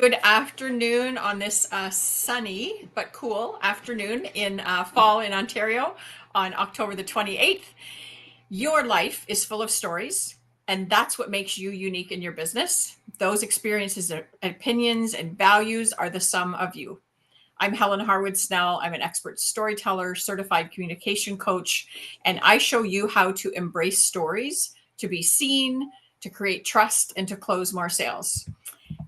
good afternoon on this sunny but cool afternoon in fall in Ontario on October the 28th. Your life is full of stories, and that's what makes you unique in your business. Those experiences, opinions, and values are the sum of you. I'm Helen Harwood Snell. I'm an expert storyteller, certified communication coach, and I show you how to embrace stories, to be seen, to create trust, and to close more sales.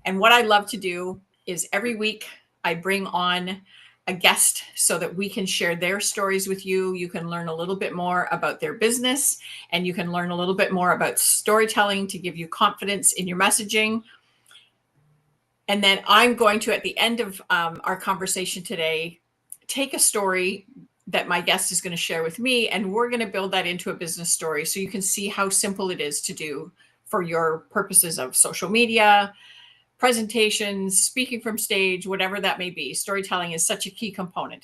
And what I love to do is every week I bring on a guest so that we can share their stories with you. You can learn a little bit more about their business, and you can learn a little bit more about storytelling to give you confidence in your messaging. And then I'm going to, at the end of our conversation today, take a story that my guest is going to share with me, and we're going to build that into a business story so you can see how simple it is to do for your purposes of social media, presentations, speaking from stage, whatever that may be. Storytelling is such a key component.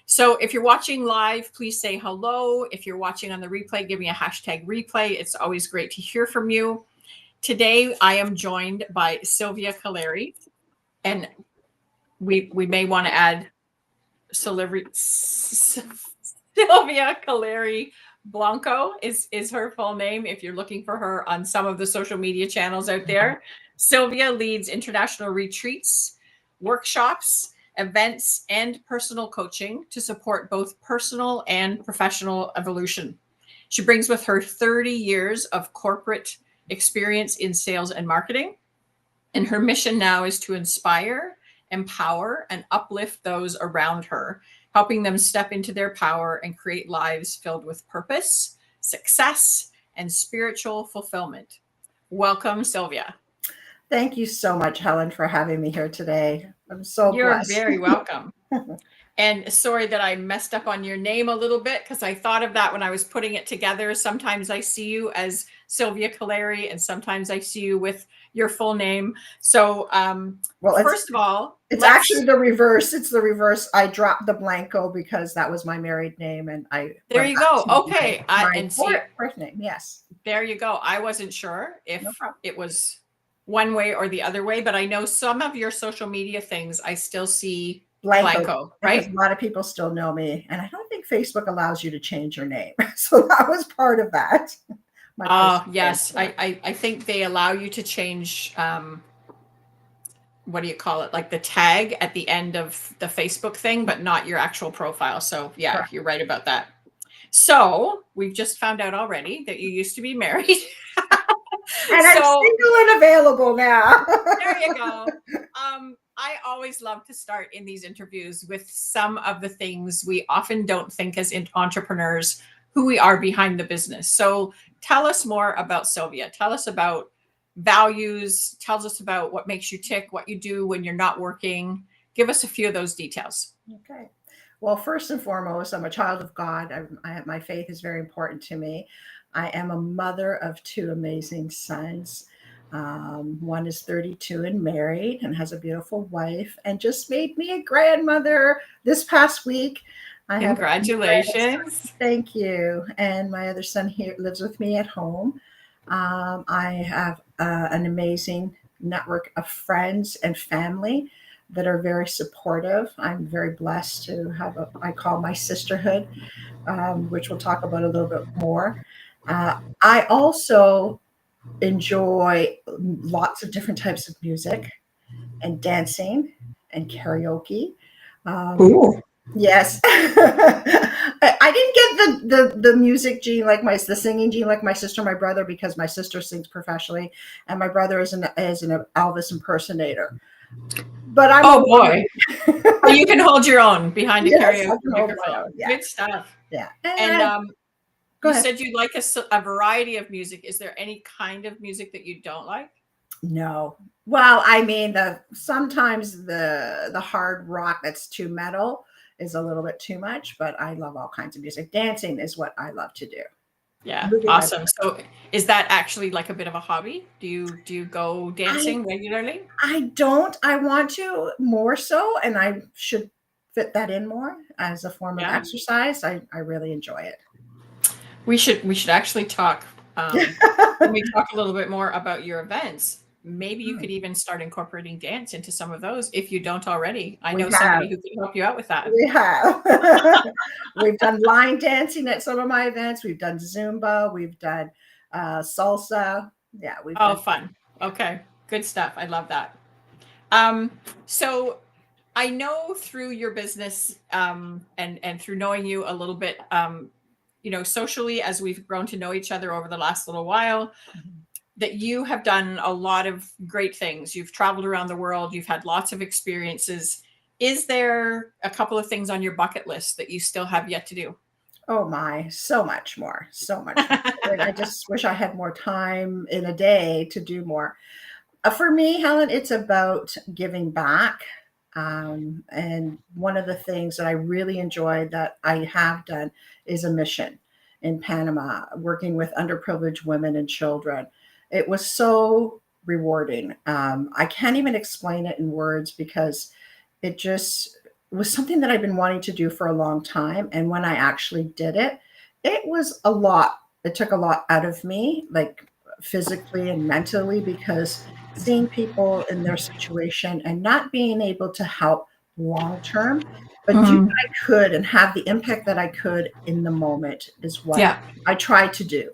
So if you're watching live, please say hello. If you're watching on the replay, give me a hashtag replay. It's always great to hear from you. Today, I am joined by Sylvia Caleri, and we may want to add Sylvia Caleri Blanco is her full name if you're looking for her on some of the social media channels out there. Sylvia leads international retreats, workshops, events, and personal coaching to support both personal and professional evolution. She brings with her 30 years of corporate experience in sales and marketing. And her mission now is to inspire, empower, and uplift those around her, helping them step into their power and create lives filled with purpose, success, and spiritual fulfillment. Welcome, Sylvia. Thank you so much, Helen, for having me here today. I'm so You're blessed. very welcome. And sorry that I messed up on your name a little bit, because I thought of that when I was putting it together. Sometimes I see you as Sylvia Caleri, and sometimes I see you with your full name. So first of all, it's actually the reverse. It's the reverse. I dropped the Blanco because that was my married name, and there you go. Okay, my first name. Yes, there you go. I wasn't sure if it was one way or the other way, but I know some of your social media things I still see Blanco, right? Because a lot of people still know me, and I don't think Facebook allows you to change your name. So that was part of that. Yes. I think they allow you to change, what do you call it? Like the tag at the end of the Facebook thing, but not your actual profile. So yeah, correct. You're right about that. So we've just found out already that you used to be married. And I'm single and available now. There you go. I always love to start in these interviews with some of the things we often don't think as entrepreneurs, who we are behind the business. So tell us more about Sylvia. Tell us about values. Tell us about what makes you tick, what you do when you're not working. Give us a few of those details. Okay. Well, first and foremost, I'm a child of God. My faith is very important to me. I am a mother of two amazing sons. One is 32 and married and has a beautiful wife, and just made me a grandmother this past week. Congratulations. Thank you. And my other son here lives with me at home. I have an amazing network of friends and family that are very supportive. I'm very blessed to have I call my sisterhood, which we'll talk about a little bit more. I also enjoy lots of different types of music and dancing and karaoke. Yes. I didn't get the music gene the singing gene like my sister and my brother, because my sister sings professionally and my brother is an Elvis impersonator. But I'm boy. Well, you can hold your own behind a karaoke microphone. Yeah. Good stuff. Yeah. And you said you like a variety of music. Is there any kind of music that you don't like? No. Well, I mean, sometimes the hard rock that's too metal is a little bit too much, but I love all kinds of music. Dancing is what I love to do. Yeah, awesome. So is that actually like a bit of a hobby? Do you go dancing regularly? I don't. I want to more so, and I should fit that in more as a form of exercise. I really enjoy it. We should actually talk. When we talk a little bit more about your events. maybe you Hmm. could even start incorporating dance into some of those if you don't already. I We know have. somebody who can help you out with that. We have. We've done line dancing at some of my events. We've done Zumba. We've done salsa. Yeah, we've Oh, done. fun. Yeah. Okay, good stuff. I love that. Um, so I know through your business and through knowing you a little bit, socially as we've grown to know each other over the last little while, Mhm. that you have done a lot of great things. You've traveled around the world. You've had lots of experiences. Is there a couple of things on your bucket list that you still have yet to do? Oh my, so much more, so much more. And I just wish I had more time in a day to do more. For me, Helen, it's about giving back. And one of the things that I really enjoy that I have done is a mission in Panama, working with underprivileged women and children. It was so rewarding. I can't even explain it in words because it just was something that I've been wanting to do for a long time. And when I actually did it, it was a lot. It took a lot out of me, like physically and mentally, because seeing people in their situation and not being able to help long term, but do Mm, what I could and have the impact that I could in the moment is what yeah. I tried to do.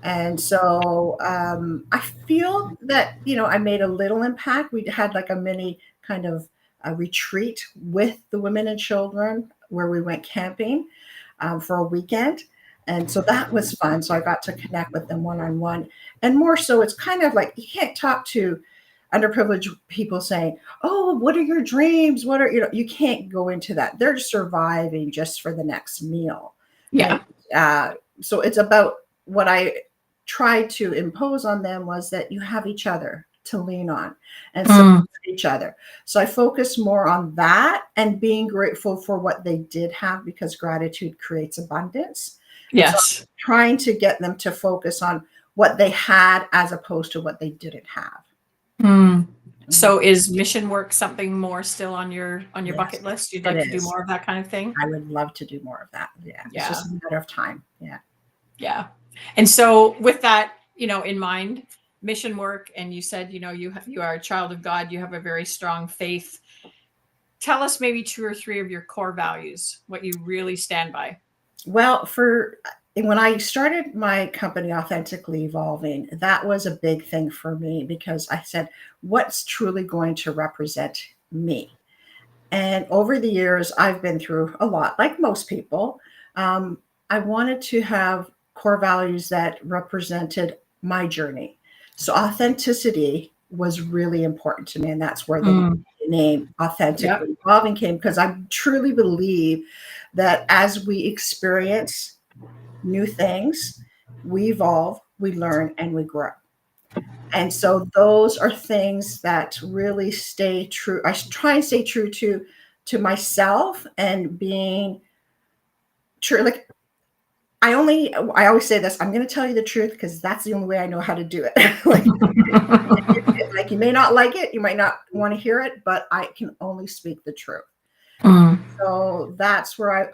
And so I feel that, I made a little impact. We had like a mini kind of a retreat with the women and children where we went camping for a weekend. And so that was fun. So I got to connect with them one on one. And more so, it's kind of like you can't talk to underprivileged people saying, "Oh, what are your dreams? What are, you can't go into that. They're surviving just for the next meal." And Yeah. uh, so it's about what I tried to impose on them was that you have each other to lean on and support Mm, each other. So I focused more on that and being grateful for what they did have because gratitude creates abundance. And so yes. I'm trying to get them to focus on what they had as opposed to what they didn't have. Mm. Mhm. So is mission work something more still on your Yes, bucket list? You'd it like to do is. more of that kind of thing? I would love to do more of that. Yeah. It's Yeah. just a matter of time. Yeah. Yeah. And so with that, in mind, mission work, and you said, you are a child of God, you have a very strong faith. Tell us maybe two or three of your core values, what you really stand by. Well, for when I started my company, Authentically Evolving, that was a big thing for me because I said, what's truly going to represent me? And over the years, I've been through a lot, like most people. I wanted to have core values that represented my journey. So authenticity was really important to me, and that's where the Mm. name Yep. Authentically Evolving came because I truly believe that as we experience new things, we evolve, we learn, and we grow. And so those are things that really stay true. I try and stay true to myself and being true. Like I always say this, I'm going to tell you the truth because that's the only way I know how to do it. Like you may not like it, you might not want to hear it, but I can only speak the truth. Mm. So that's where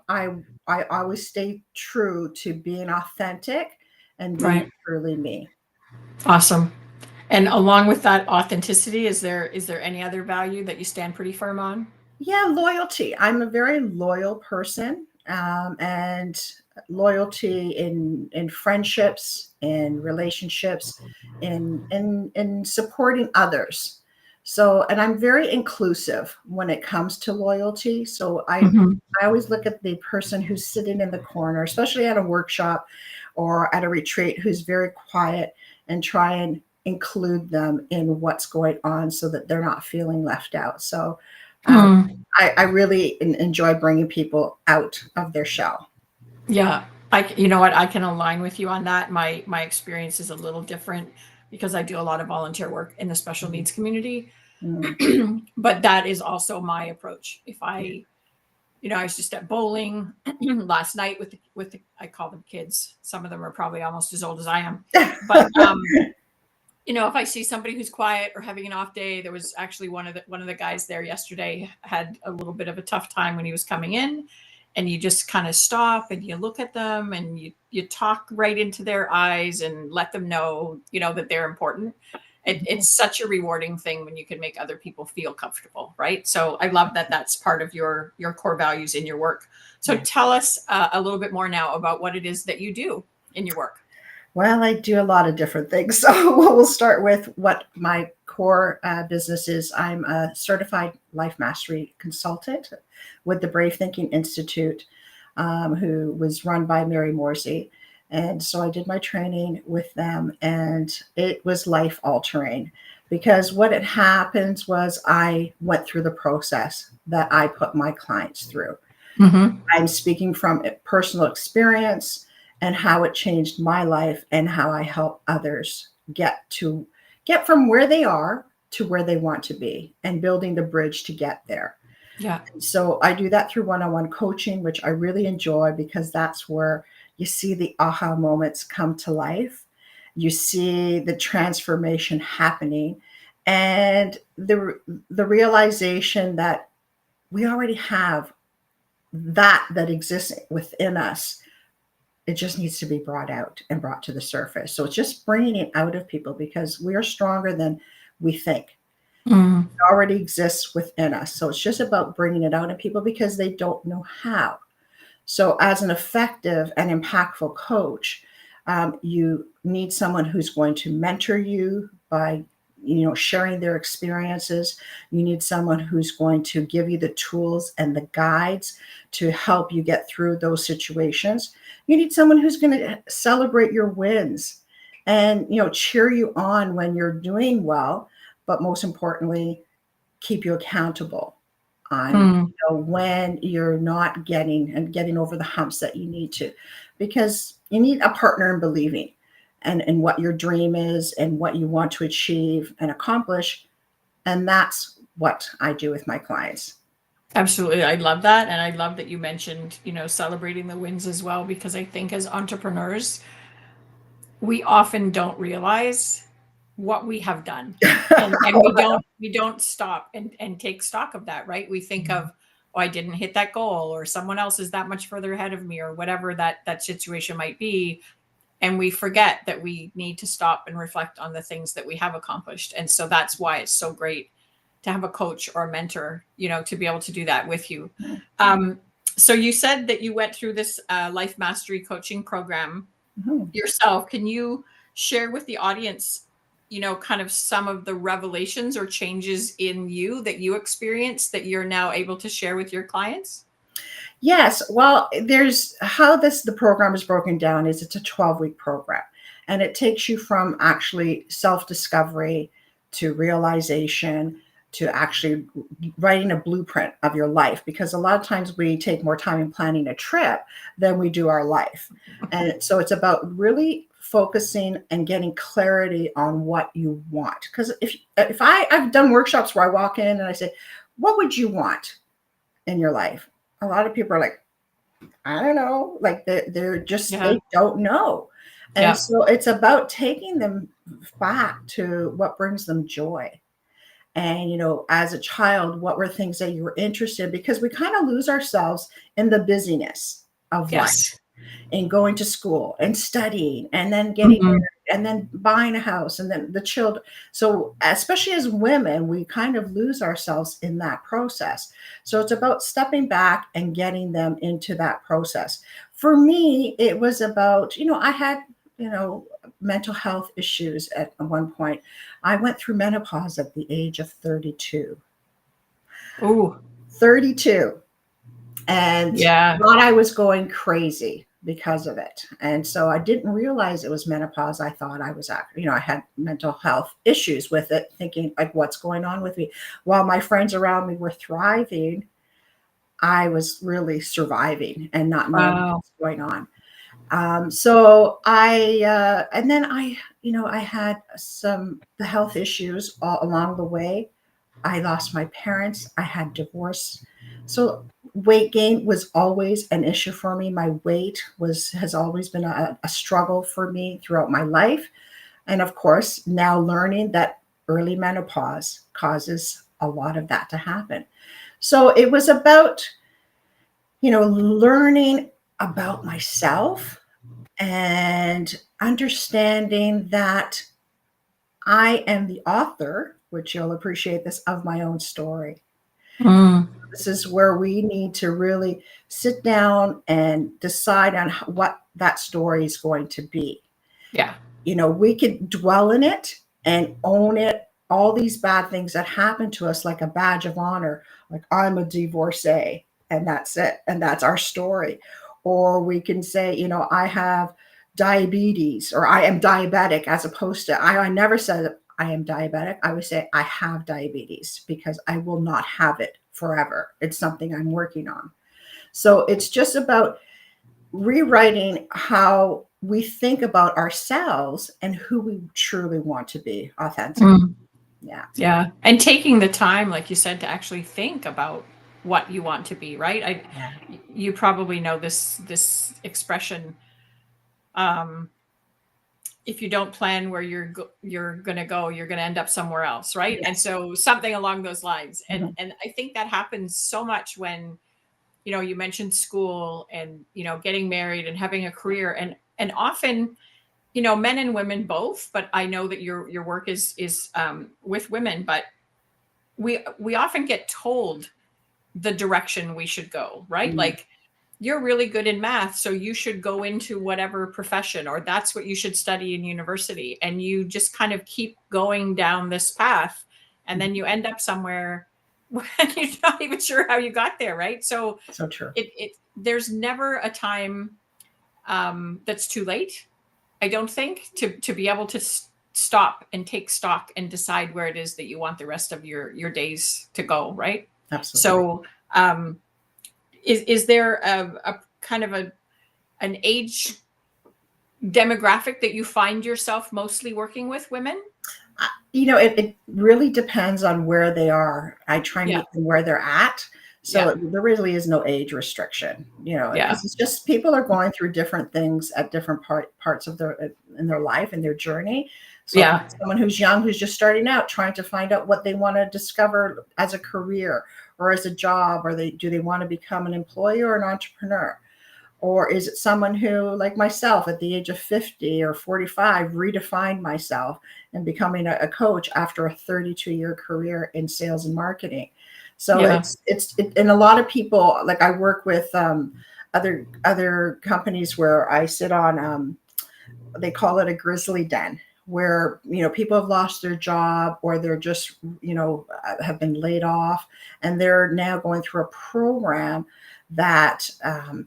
I always stay true to being authentic and being Right. truly me. Awesome. And along with that authenticity, is there any other value that you stand pretty firm on? Yeah, loyalty. I'm a very loyal person, and loyalty in friendships, in relationships, in supporting others. So, and I'm very inclusive when it comes to loyalty. So Mhm. I always look at the person who's sitting in the corner, especially at a workshop or at a retreat, who's very quiet, and try and include them in what's going on so that they're not feeling left out. So um, Mm. I really enjoy bringing people out of their shell. Yeah. You know what? I can align with you on that. My experience is a little different because I do a lot of volunteer work in the special Mhm. needs community. Mm. But that is also my approach. If Yeah. I was just at bowling last night with the I call them kids. Some of them are probably almost as old as I am. But if I see somebody who's quiet or having an off day, there was actually one of the guys there yesterday had a little bit of a tough time when he was coming in, and you just kind of stop and you look at them and you talk right into their eyes and let them know that they're important. It's such a rewarding thing when you can make other people feel comfortable, right? So I love that that's part of your core values in your work. So tell us a little bit more now about what it is that you do in your work. Well, I do a lot of different things. So we'll start with what my core business is. I'm a certified life mastery consultant with the Brave Thinking Institute, who was run by Mary Morsey. And so I did my training with them, and it was life altering because what had happened was I went through the process that I put my clients through. Mm-hmm. I'm speaking from personal experience and how it changed my life and how I help others get from where they are to where they want to be and building the bridge to get there. Yeah. So I do that through one-on-one coaching, which I really enjoy because that's where you see the aha moments come to life. You see the transformation happening and the realization that we already have that exists within us. It just needs to be brought out and brought to the surface. So it's just bringing it out of people because we are stronger than we think. Mm. It already exists within us. So it's just about bringing it out of people because they don't know how. So as an effective and impactful coach, you need someone who's going to mentor you by sharing their experiences. You need someone who's going to give you the tools and the guides to help you get through those situations. You need someone who's going to celebrate your wins and cheer you on when you're doing well, but most importantly, keep you accountable on Mm. when you're not getting over the humps that you need to, because you need a partner in believing and what your dream is and what you want to achieve and accomplish. And that's what I do with my clients. Absolutely. I love that. And I love that you mentioned, celebrating the wins as well, because I think as entrepreneurs, we often don't realize what we have done. And we don't stop and take stock of that, right? We think of, oh, I didn't hit that goal, or someone else is that much further ahead of me, or whatever that situation might be. And we forget that we need to stop and reflect on the things that we have accomplished. And so that's why it's so great to have a coach or a mentor, to be able to do that with you. Um, so you said that you went through this life mastery coaching program Mhm. yourself. Can you share with the audience, kind of some of the revelations or changes in you that you experienced that you're now able to share with your clients? Yes. Well, there's how the program is broken down is it's a 12-week program, and it takes you from actually self-discovery to realization to actually writing a blueprint of your life, because a lot of times we take more time in planning a trip than we do our life. And so it's about really focusing and getting clarity on what you want. Because I've done workshops where I walk in and I say, what would you want in your life? A lot of people are like, I don't know. Like they're just, Yeah. they don't know. And Yeah. so it's about taking them back to what brings them joy. And, as a child, what were things that you were interested in? Because we kind of lose ourselves in the busyness of life, Yes. and going to school and studying and then getting Mhm. married and then buying a house and then the children. So especially as women, we kind of lose ourselves in that process. So it's about stepping back and getting them into that process. For me, it was about, I had, mental health issues at one point. I went through menopause at the age of 32. Oh, 32, and yeah. thought I was going crazy because of it. And so I didn't realize it was menopause. I thought I was, I had mental health issues with it, thinking like, what's going on with me? While my friends around me were thriving, I was really surviving and not knowing Wow. what's going on. So and then I had the health issues all along the way. I lost my parents. I had divorce. So weight gain was always an issue for me. My weight has always been a struggle for me throughout my life. And of course, now learning that early menopause causes a lot of that to happen. So it was about, learning about myself and understanding that I am the author, which you'll appreciate this, of my own story. Mm, This is where we need to really sit down and decide on what that story is going to be. yeah. We could dwell in it and own it, all these bad things that happen to us, like a badge of honor, like I'm a divorcee, and that's it, and that's our story. Or we can say, I have diabetes, or I am diabetic, as opposed to, I never said I am diabetic. I would say I have diabetes, because I will not have it forever. It's something I'm working on. So it's just about rewriting how we think about ourselves and who we truly want to be authentically. Mm, Yeah. yeah. And taking the time, like you said, to actually think about what you want to be, right? Yeah. You probably know this expression. Um, if you don't plan where you're going to go, you're going to end up somewhere else, right? And Yes. so something along those lines. And Mhm. and I think that happens so much when, you mentioned school and, getting married and having a career, and often, men and women both, but I know that your work is with women, but we often get told the direction we should go, right? Mhm. Like, you're really good in math, so you should go into whatever profession, or that's what you should study in university. And you just kind of keep going down this path, and then you end up somewhere when you're not even sure how you got there, right? So So true. there's never a time that's too late, I don't think, to be able to stop and take stock and decide where it is that you want the rest of your days to go, right? Absolutely. So um, is there a kind of an age demographic that you find yourself mostly working with, women? It really depends on where they are. I try and Yeah, meet them where they're at. yeah, So there really is no age restriction, yeah, because it's just people are going through different things at different parts of in their life and their journey. So yeah, someone who's young, who's just starting out, trying to find out what they want to discover as a career or as a job, or do they want to become an employee or an entrepreneur? Or is it someone who, like myself, at the age of 50 or 45, redefined myself and becoming a coach after a 32-year career in sales and marketing? So yeah. and a lot of people, like I work with other companies where I sit on, they call it a grizzly den, where people have lost their job, or they're just have been laid off, and they're now going through a program that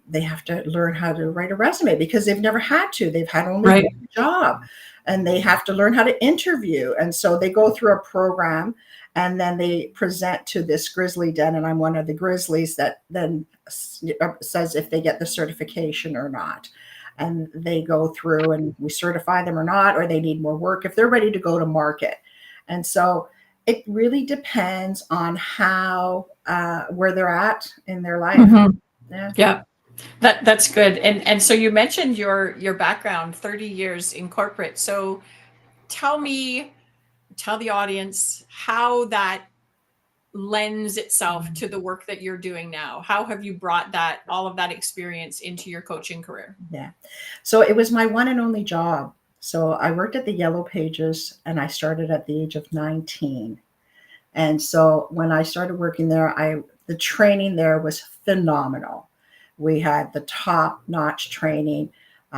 they have to learn how to write a resume, because they've never had to. They've had only Right. one job, and they have to learn how to interview. And so they go through a program, and then they present to this grizzly den, and I'm one of the grizzlies that then says if they get the certification or not. And they go through, and we certify them or not, or they need more work if they're ready to go to market. And so it really depends on how where they're at in their life. Mhm. Yeah. Yeah. That's good. And so you mentioned your background, 30 years in corporate. So tell tell the audience how that lends itself to the work that you're doing now. How have you brought all of that experience into your coaching career? Yeah. So it was my one and only job. So I worked at the Yellow Pages, and I started at the age of 19. And so when I started working there, the training there was phenomenal. We had the top-notch training,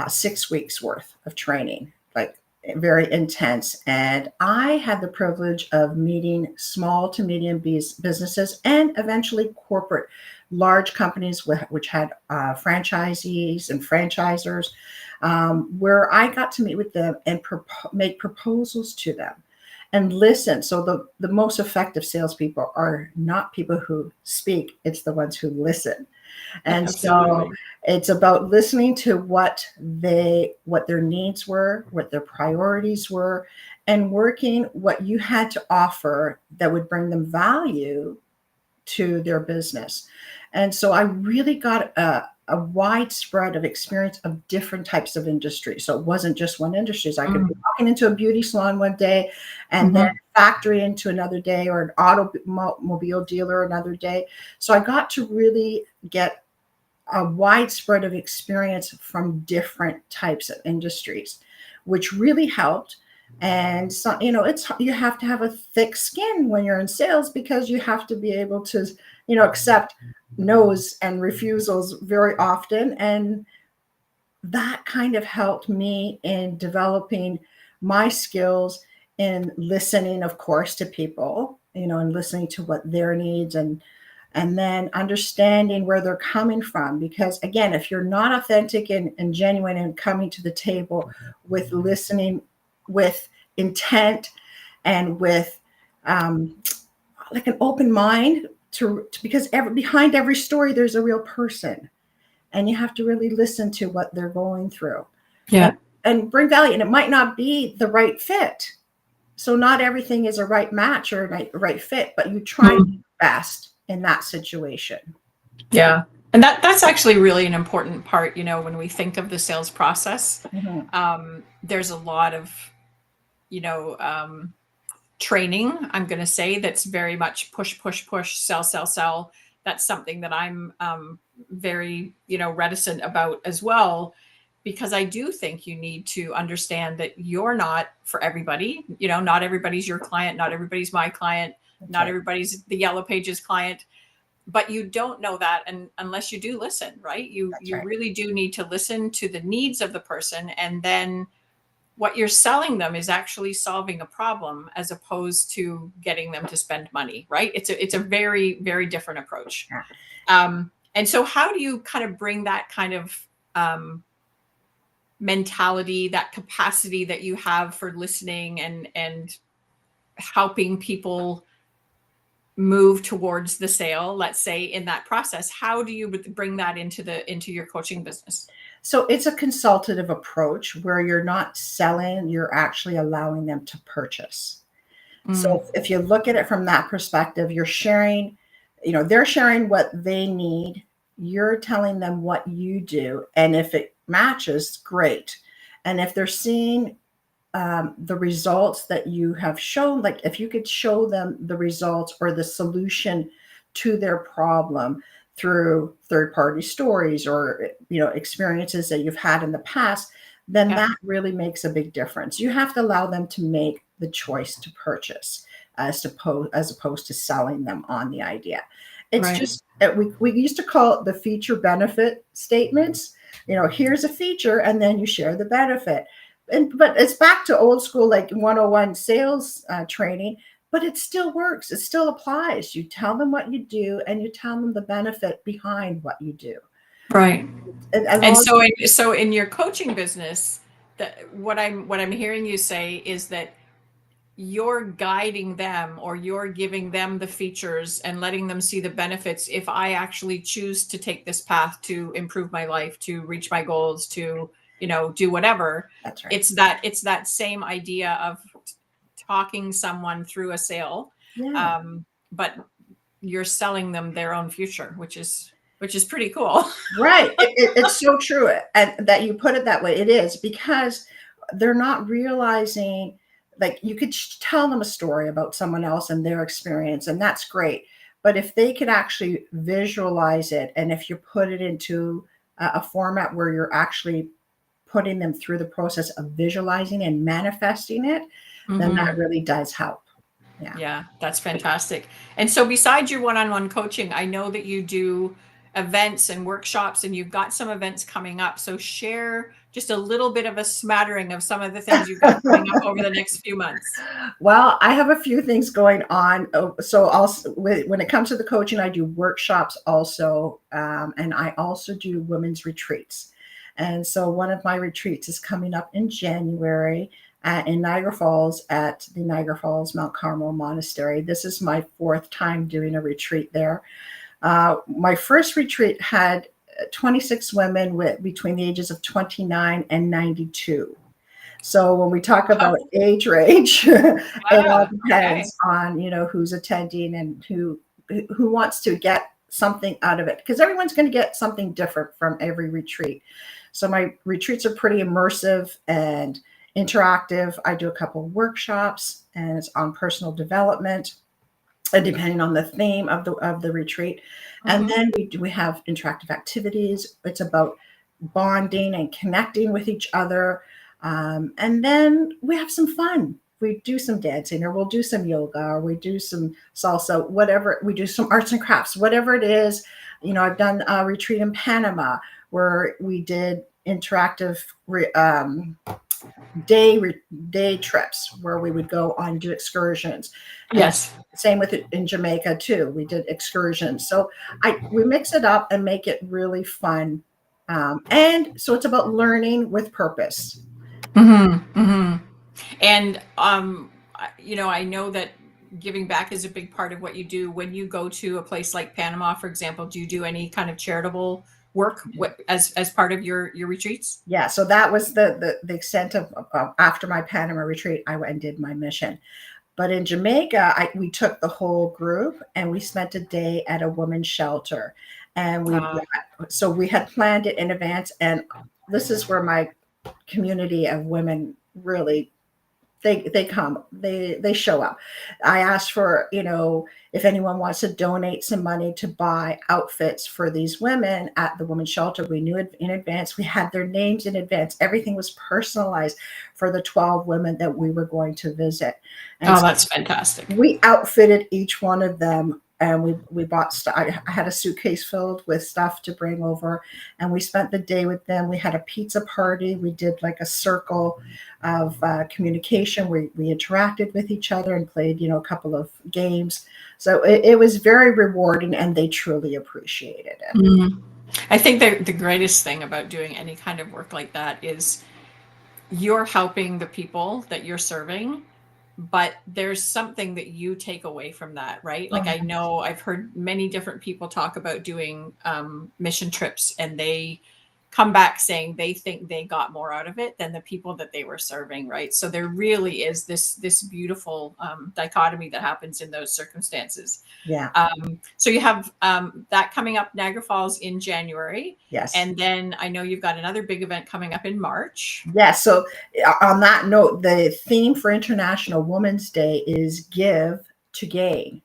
6 weeks worth of training, like very intense. And I had the privilege of meeting small to medium businesses, and eventually corporate, large companies which had franchisees and franchisors, where I got to meet with them and make proposals to them and listen. So the most effective salespeople are not people who speak; it's the ones who listen. And so Absolutely. it's about listening to what their needs were, what their priorities were, and working what you had to offer that would bring them value to their business. And so I really got a widespread of experience of different types of industries. So it wasn't just one industry. So I could be Mm. walking into a beauty salon one day, and then Mhm. a factory into another day, or an automobile dealer another day. So I got to really get a widespread of experience from different types of industries, which really helped And so, it's, you have to have a thick skin when you're in sales, because you have to be able to, accept no's and refusals very often. And that kind of helped me in developing my skills in listening, of course, to people, and listening to what their needs, and then understanding where they're coming from. Because again, if you're not authentic and genuine and coming to the table with listening with intent and with like an open mind because behind every story there's a real person, and you have to really listen to what they're going through, and, Yeah. and bring value. And it might not be the right fit, so not everything is a right match or a right fit, but you try your Mm. best in that situation. Yeah. And that's actually really an important part, when we think of the sales process. Mhm. There's a lot of, you know, um, training, I'm going to say, that's very much push, push, push, sell, sell, sell. That's something that I'm very, reticent about as well, because I do think you need to understand that you're not for everybody. Not everybody's your client, not everybody's my client, That's not right. everybody's the Yellow Pages client. But you don't know that, and unless you do listen, right? You That's you right. really do need to listen to the needs of the person, and then what you're selling them is actually solving a problem as opposed to getting them to spend money, right? It's a very, very different approach. Yeah. And so how do you kind of bring that kind of mentality, that capacity that you have for listening and helping people move towards the sale, let's say, in that process? How do you bring that into your coaching business? So it's a consultative approach where you're not selling, you're actually allowing them to purchase. Mm, So if you look at it from that perspective, you're sharing, they're sharing what they need. You're telling them what you do. And if it matches, great. And if they're seeing the results that you have shown, like if you could show them the results or the solution to their problem through third party stories or experiences that you've had in the past, then yeah, that really makes a big difference. You have to allow them to make the choice to purchase as opposed to selling them on the idea. It's right. just we used to call it the feature benefit statements. Here's a feature and then you share the benefit. But it's back to old school, like 101 sales training, but it still works. It still applies. You tell them what you do and you tell them the benefit behind what you do. Right. And as And long so in your coaching business, that what I'm hearing you say is that you're guiding them, or you're giving them the features and letting them see the benefits. If I actually choose to take this path to improve my life, to reach my goals, to, do whatever, that's right. it's that same idea of talking someone through a sale. Yeah. But you're selling them their own future, which is pretty cool. Right. It's so true. And that you put it that way, it is, because they're not realizing, like, you could tell them a story about someone else and their experience, and that's great. But if they could actually visualize it, and if you put it into a format where you're actually putting them through the process of visualizing and manifesting it, then that Mhm. really does help. Yeah. Yeah, that's fantastic. And so besides your one-on-one coaching, I know that you do events and workshops, and you've got some events coming up. So share just a little bit of a smattering of some of the things you've got coming up over the next few months. Well, I have a few things going on. So also, when it comes to the coaching, I do workshops also, and I also do women's retreats. And so one of my retreats is coming up in January in Niagara Falls at the Niagara Falls Mount Carmel Monastery. This is my fourth time doing a retreat there. My first retreat had 26 women between the ages of 29 and 92. So when we talk Oh, about age range, it all wow. Okay. depends on who's attending and who wants to get something out of it, because everyone's going to get something different from every retreat. So my retreats are pretty immersive and interactive. I do a couple of workshops and it's on personal development, and depending on the theme of the retreat. And Hmm. then we have interactive activities. It's about bonding and connecting with each other. And then we have some fun. We do some dancing, or we'll do some yoga, or we do some salsa, whatever. We do some arts and crafts, whatever it is. I've done a retreat in Panama where we did interactive day day trips where we would go on do excursions, and Yes. same with it in Jamaica too. We did excursions, so we mix it up and make it really fun, and so it's about learning with purpose. Mm-hmm. Mm-hmm. And I know that giving back is a big part of what you do. When you go to a place like Panama, for example, do you do any kind of charitable work as part of your retreats? Yeah, so that was the extent of after my Panama retreat. I went and did my mission. But in Jamaica, we took the whole group and we spent a day at a women's shelter. And Uh, so we had planned it in advance. And this is where my community of women really they come, they show up. I asked for, if anyone wants to donate some money to buy outfits for these women at the women's shelter. We knew it in advance. We had their names in advance. Everything was personalized for the 12 women that we were going to visit. And oh, so that's fantastic. we outfitted each one of them, and we bought stuff. I had a suitcase filled with stuff to bring over, and we spent the day with them. We had a pizza party. We did like a circle of communication. We interacted with each other and played, a couple of games. So it was very rewarding, and they truly appreciated it. Mhm. I think the greatest thing about doing any kind of work like that is you're helping the people that you're serving, but there's something that you take away from that, right? Like, I Mhm. know I've heard many different people talk about doing mission trips, and they come back saying they think they got more out of it than the people that they were serving, right? So there really is this beautiful dichotomy that happens in those circumstances. Yeah. So you have that coming up, Niagara Falls, in January. Yes. And then I know you've got another big event coming up in March. Yeah. So, on that note, the theme for International Women's Day is give to gain.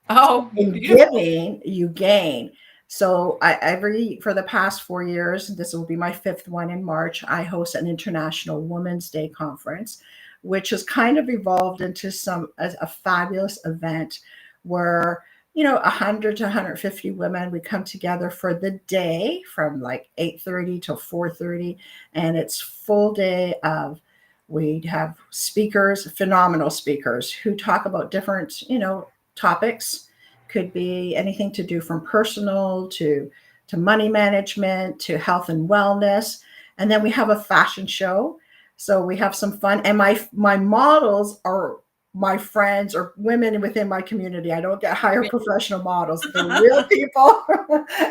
Oh, In beautiful. giving, you gain. So, every for the past 4 years, this will be my fifth one in March. I host an International Women's Day conference, which has kind of evolved into a fabulous event where 100 to 150 women, we come together for the day from like 8:30 to 4:30, and it's full day of. We have speakers, phenomenal speakers, who talk about different topics. Could be anything to do from personal to money management to health and wellness. And then we have a fashion show. So we have some fun. And my models are my friends or women within my community. I don't get hire professional models. They're real people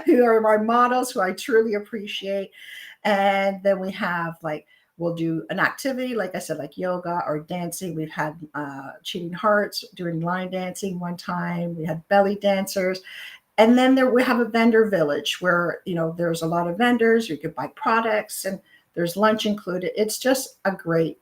who are my models, who I truly appreciate. And then we have like we'll do an activity, like I said, like yoga or dancing. We've had cheating hearts doing line dancing one time. We had belly dancers. And then we have a vendor village where, there's a lot of vendors. You could buy products and there's lunch included. It's just a great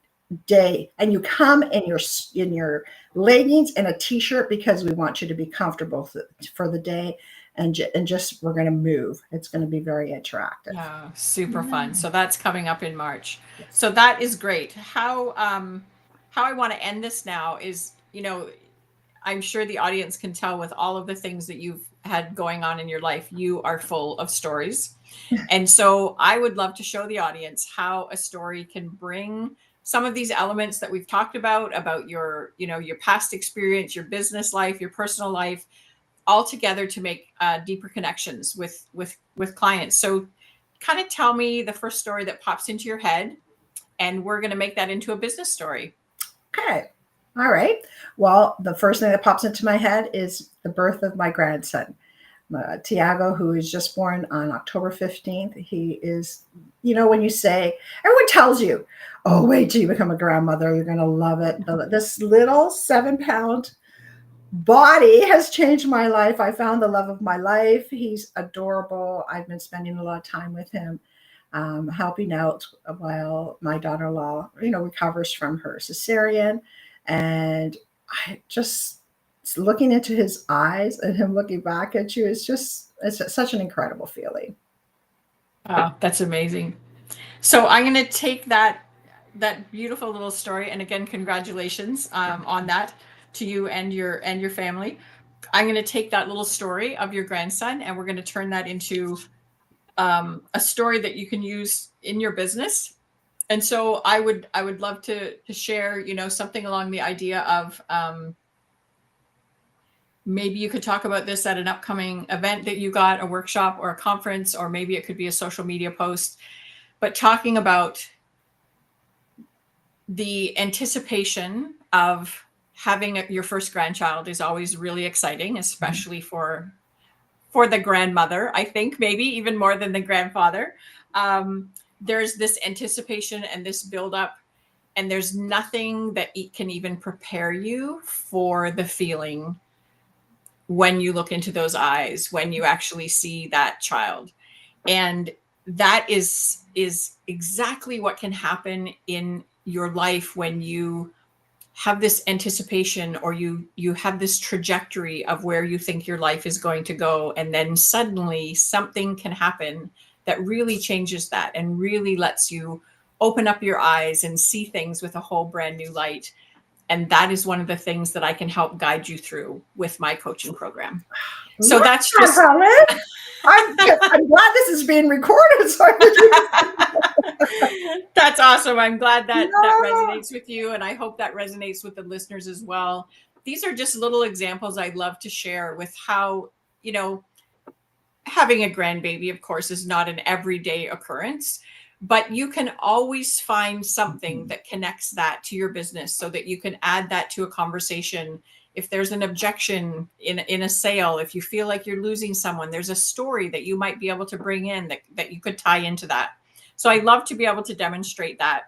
day. And you come in your leggings and a t-shirt because we want you to be comfortable for the day. And just we're going to move. It's going to be very interactive. Yeah, super fun. Yeah. So that's coming up in March. Yes. So that is great. How I want to end this now is, I'm sure the audience can tell with all of the things that you've had going on in your life, you are full of stories. And so I would love to show the audience how a story can bring some of these elements that we've talked about your past experience, your business life, your personal life, all together to make deeper connections with clients. So kind of tell me the first story that pops into your head, and we're going to make that into a business story. Okay. All right. Well, the first thing that pops into my head is the birth of my grandson, Tiago, who is just born on October 15th. He is, when you say, everyone tells you, oh, wait till you become a grandmother. You're going to love it. This little 7-pound body has changed my life. I found the love of my life. He's adorable. I've been spending a lot of time with him, helping out while my daughter-in-law, recovers from her cesarean. And I just looking into his eyes and him looking back at you it's such an incredible feeling. Oh, that's amazing. So I'm going to take that. that beautiful little story. And again, congratulations on that to you and your family. I'm going to take that little story of your grandson and we're going to turn that into a story that you can use in your business. And so I would love to share, something along the idea of maybe you could talk about this at an upcoming event that you got, a workshop or a conference, or maybe it could be a social media post, but talking about the anticipation of having your first grandchild is always really exciting, especially for the grandmother, I think, maybe even more than the grandfather. There's this anticipation and this buildup, and there's nothing that can even prepare you for the feeling when you look into those eyes, when you actually see that child. And that is exactly what can happen in your life when you have this anticipation, or you have this trajectory of where you think your life is going to go, and then suddenly something can happen that really changes that and really lets you open up your eyes and see things with a whole brand new light. And that is one of the things that I can help guide you through with my coaching program. So Love that's that, just Helen. I'm glad this is being recorded. So that's awesome. I'm glad that that yeah. resonates with you, and I hope that resonates with the listeners as well. These are just little examples I'd love to share with how, having a grandbaby, of course, is not an everyday occurrence, but you can always find something that connects that to your business so that you can add that to a conversation. If there's an objection in a sale, if you feel like you're losing someone, there's a story that you might be able to bring in that you could tie into that. So I love to be able to demonstrate that.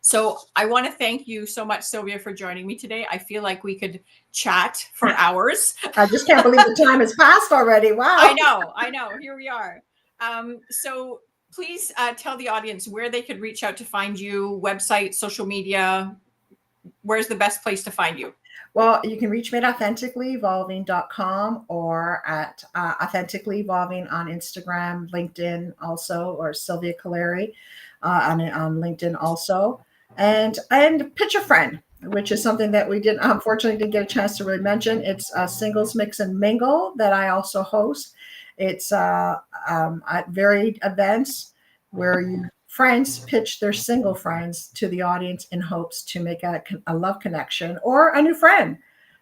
So I want to thank you so much, Sylvia, for joining me today. I feel like we could chat for hours. I just can't believe the time has passed already. Wow. I know. Here we are. So please tell the audience where they could reach out to find you, website, social media. Where's the best place to find you? Well, you can reach me at authenticallyevolving.com or at authentically evolving on Instagram, LinkedIn also, or Sylvia Caleri on LinkedIn also. And Pitch a Friend, which is something that we didn't, unfortunately, didn't get a chance to really mention. It's a singles mix and mingle that I also host. It's at varied events where you friends pitch their single friends to the audience in hopes to make a love connection or a new friend.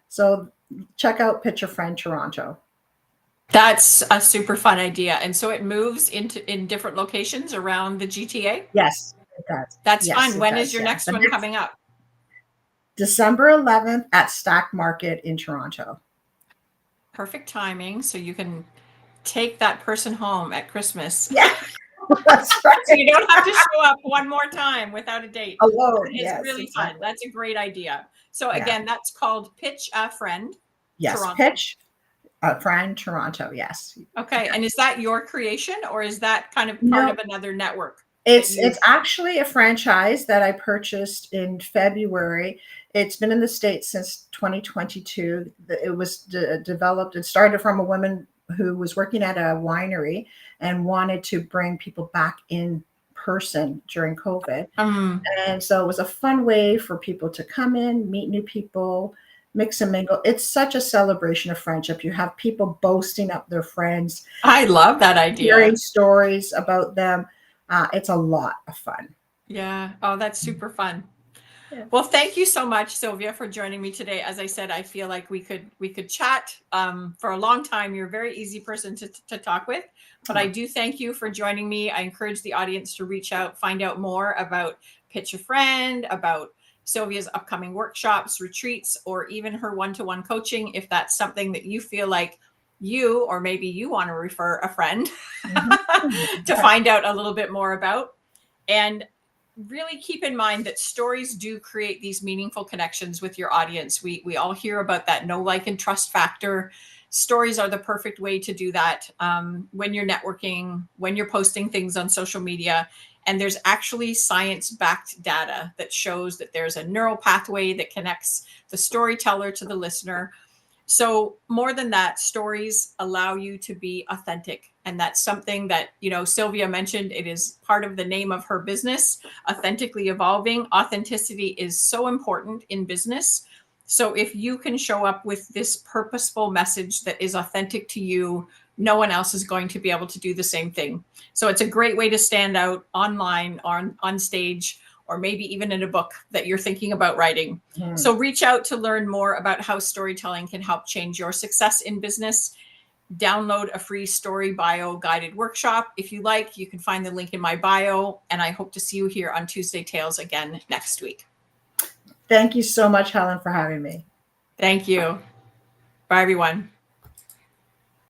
So check out Pitch a Friend Toronto. That's a super fun idea. And so it moves in different locations around the GTA. Yes, it does. That's Yes, fun. it When does. is your Yeah. next one coming up? December 11th at Stack Market in Toronto. Perfect timing. So you can take that person home at Christmas. Yeah, that's right. So you don't have to show up one more time without a date. Alone. It's Yes, really exactly. fun. That's a great idea. So Yeah. again, that's called Pitch a Friend. Yes, Toronto. Pitch a Friend Toronto. Yes. Okay. And is that your creation, or is that kind of part No, of another network? it's actually a franchise that I purchased in February. It's been in the States since 2022. It was developed and started from a woman who was working at a winery and wanted to bring people back in person during COVID. And so it was a fun way for people to come in, meet new people, mix and mingle. It's such a celebration of friendship. You have people boasting up their friends, I love that idea. hearing stories about them. It's a lot of fun. Yeah. Oh, that's super fun. Yeah. Well, thank you so much, Sylvia, for joining me today. As I said, I feel like we could chat for a long time. You're a very easy person to talk with, but I do thank you for joining me. I encourage the audience to reach out, find out more about Pitch a Friend, about Sylvia's upcoming workshops, retreats, or even her one-to-one coaching, if that's something that you feel like you, or maybe you want to refer a friend to find out a little bit more about. And really keep in mind that stories do create these meaningful connections with your audience. We all hear about that know, like, and trust factor. Stories are the perfect way to do that when you're networking, when you're posting things on social media. And there's actually science-backed data that shows that there's a neural pathway that connects the storyteller to the listener. So more than that, stories allow you to be authentic. And that's something that, Sylvia mentioned. It is part of the name of her business, Authentically Evolving. Authenticity is so important in business. So if you can show up with this purposeful message that is authentic to you, no one else is going to be able to do the same thing. So it's a great way to stand out online, on stage, or maybe even in a book that you're thinking about writing. So reach out to learn more about how storytelling can help change your success in business. Download a free story bio guided workshop. If you like, you can find the link in my bio. And I hope to see you here on Tuesday Tales again next week. Thank you so much, Helen, for having me. Thank you. Bye, everyone.